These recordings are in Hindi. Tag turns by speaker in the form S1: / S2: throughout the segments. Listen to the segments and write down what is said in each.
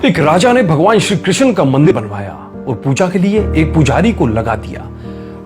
S1: एक राजा ने भगवान श्री कृष्ण का मंदिर बनवाया और पूजा के लिए एक पुजारी को लगा दिया।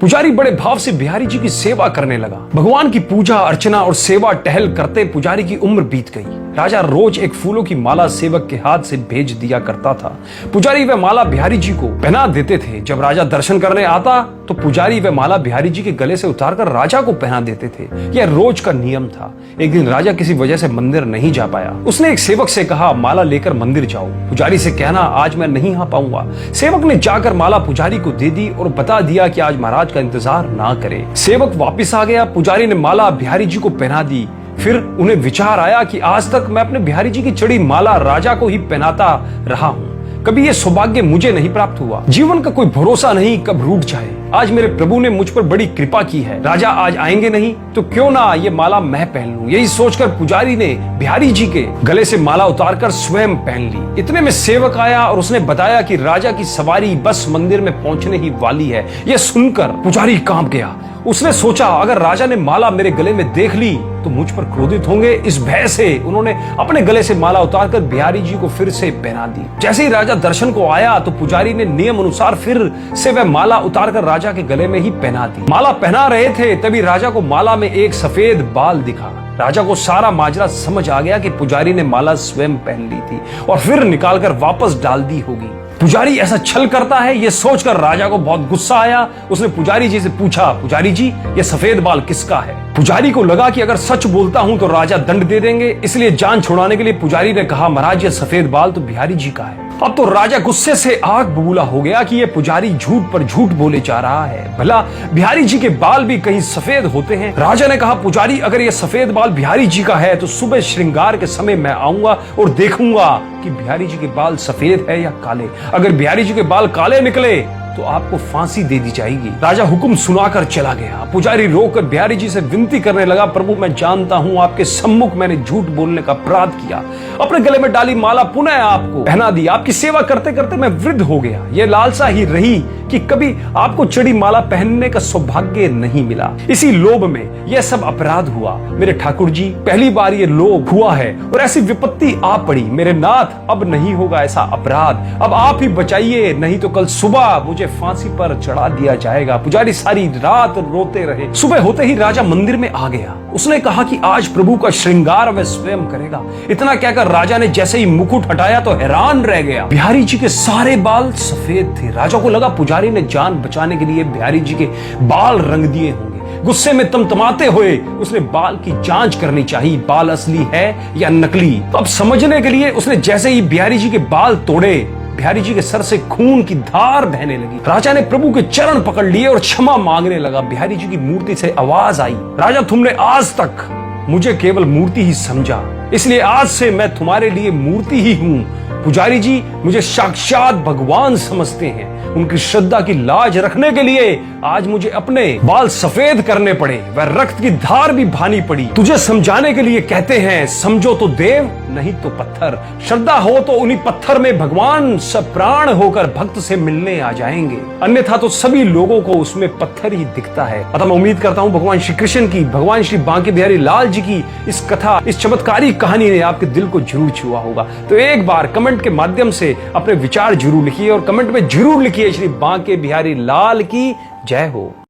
S1: पुजारी बड़े भाव से बिहारी जी की सेवा करने लगा। भगवान की पूजा अर्चना और सेवा टहल करते पुजारी की उम्र बीत गई। राजा रोज एक फूलों की माला सेवक के हाथ से भेज दिया करता था। पुजारी वह माला बिहारी जी को पहना देते थे। जब राजा दर्शन करने आता तो पुजारी वह माला बिहारी जी के गले से उतारकर राजा को पहना देते थे। यह रोज का नियम था। एक दिन राजा किसी वजह से मंदिर नहीं जा पाया। उसने एक सेवक से कहा, माला लेकर मंदिर जाओ। पुजारी से कहना, आज मैं नहीं आ पाऊंगा। सेवक ने जाकर माला पुजारी को दे दी और बता दिया कि आज महाराज का इंतजार ना करे। सेवक वापिस आ गया। पुजारी ने माला बिहारी जी को पहना दी। फिर उन्हें विचार आया कि आज तक मैं अपने बिहारी जी की चढ़ी माला राजा को ही पहनाता रहा हूँ। कभी ये सौभाग्य मुझे नहीं प्राप्त हुआ। जीवन का कोई भरोसा नहीं कब रूठ जाए। आज मेरे प्रभु ने मुझ पर बड़ी कृपा की है। राजा आज आएंगे नहीं तो क्यों ना ये माला मैं पहन लूं। यही सोचकर पुजारी ने बिहारी जी के गले से माला उतारकर स्वयं पहन ली। इतने में सेवक आया और उसने बताया कि राजा की सवारी बस मंदिर में पहुंचने ही वाली है। यह सुनकर पुजारी कांप गया। उसने सोचा, अगर राजा ने माला मेरे गले में देख ली तो मुझ पर क्रोधित होंगे। इस भय से उन्होंने अपने गले से माला उतारकर बिहारी जी को फिर से पहना दी। जैसे ही राजा दर्शन को आया तो पुजारी ने नियम अनुसार फिर से वह माला उतारकर राजा के गले में ही पहना दी। माला पहना रहे थे तभी राजा को माला में एक सफेद बाल दिखा। राजा को सारा माजरा समझ आ गया कि पुजारी ने माला स्वयं पहन ली थी और फिर निकालकर वापस डाल दी होगी। पुजारी ऐसा छल करता है यह सोचकर राजा को बहुत गुस्सा आया। उसने पुजारी जी से पूछा, पुजारी जी यह सफेद बाल किसका है? पुजारी को लगा कि अगर सच बोलता हूं तो राजा दंड दे देंगे, इसलिए जान छुड़ाने के लिए पुजारी ने कहा, महाराज यह सफेद बाल तो बिहारी जी का है। अब तो राजा गुस्से से आग बबूला हो गया कि यह पुजारी झूठ पर झूठ बोले जा रहा है। भला बिहारी जी के बाल भी कहीं सफेद होते हैं? राजा ने कहा, पुजारी अगर यह सफेद बाल बिहारी जी का है तो सुबह श्रृंगार के समय मैं आऊंगा और देखूंगा कि बिहारी जी के बाल सफेद है या काले। अगर बिहारी जी के बाल काले निकले तो आपको फांसी दे दी जाएगी। राजा हुक्म सुनाकर चला गया। पुजारी रोकर बिहारी जी से विनती करने लगा, प्रभु मैं जानता हूं आपके सम्मुख मैंने झूठ बोलने का अपराध किया। अपने गले में डाली माला पुनः आपको पहना दी। आपकी सेवा करते करते मैं वृद्ध हो गया। यह लालसा ही रही कि कभी आपको चढ़ी माला पहनने का सौभाग्य नहीं मिला। इसी लोभ में यह सब अपराध हुआ। मेरे ठाकुर जी पहली बार ये लोभ हुआ है और ऐसी विपत्ति आ पड़ी। मेरे नाथ अब नहीं होगा ऐसा अपराध। अब आप ही बचाइए, नहीं तो कल सुबह मुझे फांसी पर चढ़ा दिया जाएगा। पुजारी सारी रात रोते रहे। सुबह होते ही राजा मंदिर में आ गया। उसने कहा कि आज प्रभु का श्रृंगार वह स्वयं करेगा। इतना कहकर राजा ने जैसे ही मुकुट हटाया तो हैरान रह गया। बिहारी जी के सारे बाल सफेद थे। राजा को लगा पुजारी ने जान बचाने के लिए बिहारी जी के बाल रंग दिए होंगे। गुस्से में तमतमाते हुए उसने बाल की जांच करनी चाहिए, बाल असली है या नकली। तो अब समझने के लिए उसने जैसे ही बिहारी जी के बाल तोड़े, बिहारी जी के सर से खून की धार बहने लगी। राजा ने प्रभु के चरण पकड़ लिए और क्षमा मांगने लगा। बिहारी जी की मूर्ति से आवाज आई, राजा तुमने आज तक मुझे केवल मूर्ति ही समझा, इसलिए आज से मैं तुम्हारे लिए मूर्ति ही हूं। पुजारी जी मुझे साक्षात भगवान समझते हैं। उनकी श्रद्धा की लाज रखने के लिए आज मुझे अपने बाल सफेद करने पड़े, वह रक्त की धार भी बहानी पड़ी। तुझे समझाने के लिए कहते हैं, समझो तो देव नहीं तो पत्थर। श्रद्धा हो तो उन्हीं पत्थर में भगवान सप्राण होकर भक्त से मिलने आ जाएंगे, अन्यथा तो सभी लोगों को उसमें पत्थर ही दिखता है। अतः मैं उम्मीद करता हूँ भगवान श्री कृष्ण की, भगवान श्री बांके बिहारी लाल जी की इस कथा, इस चमत्कारी कहानी ने आपके दिल को जरूर छुआ होगा। तो एक बार कमेंट के माध्यम से अपने विचार जरूर लिखिए और कमेंट में जरूर लिखिए, श्री बांके बिहारी लाल की जय हो।